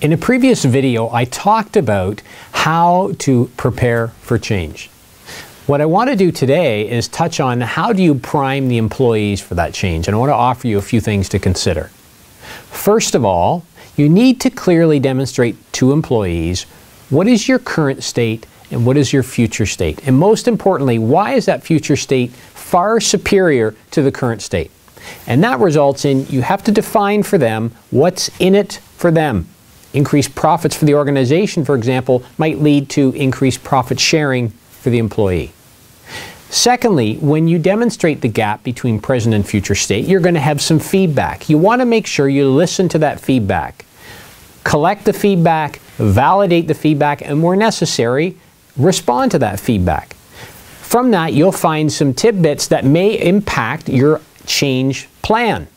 In a previous video, I talked about how to prepare for change. What I want to do today is touch on how do you prime the employees for that change, and I want to offer you a few things to consider. First of all, you need to clearly demonstrate to employees what is your current state and what is your future state. And most importantly, why is that future state far superior to the current state? And that results in you have to define for them what's in it for them. Increased profits for the organization, for example, might lead to increased profit sharing for the employee. Secondly, when you demonstrate the gap between present and future state, you're going to have some feedback. You want to make sure you listen to that feedback. Collect the feedback, validate the feedback, and where necessary, respond to that feedback. From that, you'll find some tidbits that may impact your change plan.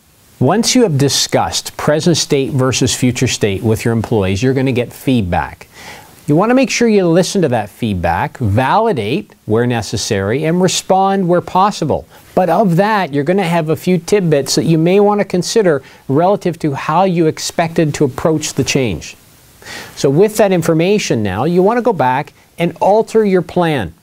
Once you have discussed present state versus future state with your employees, you're going to get feedback. You want to make sure you listen to that feedback, validate where necessary, and respond where possible. But of that, you're going to have a few tidbits that you may want to consider relative to how you expected to approach the change. So with that information now, you want to go back and alter your plan.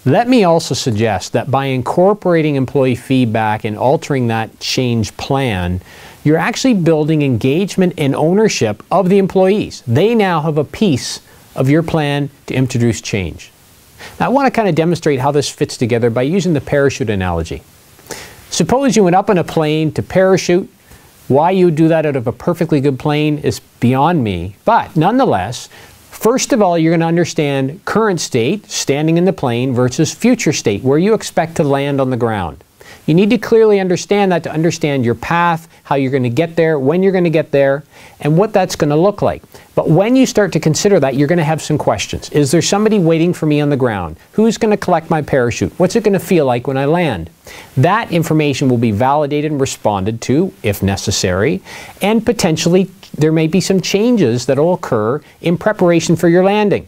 Let me also suggest that by incorporating employee feedback and altering that change plan, you're actually building engagement and ownership of the employees. They now have a piece of your plan to introduce change. Now, I want to kind of demonstrate how this fits together by using the parachute analogy. Suppose you went up in a plane to parachute. Why you would do that out of a perfectly good plane is beyond me, but nonetheless, first of all, you're going to understand current state, standing in the plane, versus future state, where you expect to land on the ground. You need to clearly understand that to understand your path, how you're going to get there, when you're going to get there, and what that's going to look like. But when you start to consider that, you're going to have some questions. Is there somebody waiting for me on the ground? Who's going to collect my parachute? What's it going to feel like when I land? That information will be validated and responded to, if necessary, and potentially there may be some changes that will occur in preparation for your landing.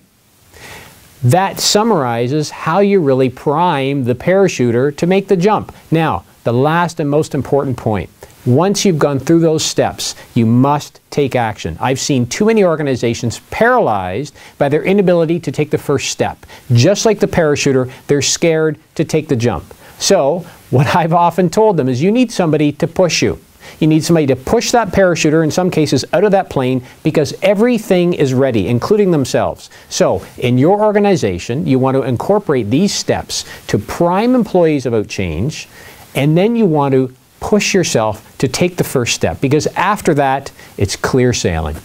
That summarizes how you really prime the parachuter to make the jump. Now, the last and most important point. Once you've gone through those steps, you must take action. I've seen too many organizations paralyzed by their inability to take the first step. Just like the parachuter, they're scared to take the jump. So, what I've often told them is you need somebody to push you. You need somebody to push that parachuter, in some cases, out of that plane because everything is ready, including themselves. So, in your organization, you want to incorporate these steps to prime employees about change, and then you want to push yourself to take the first step because after that, it's clear sailing.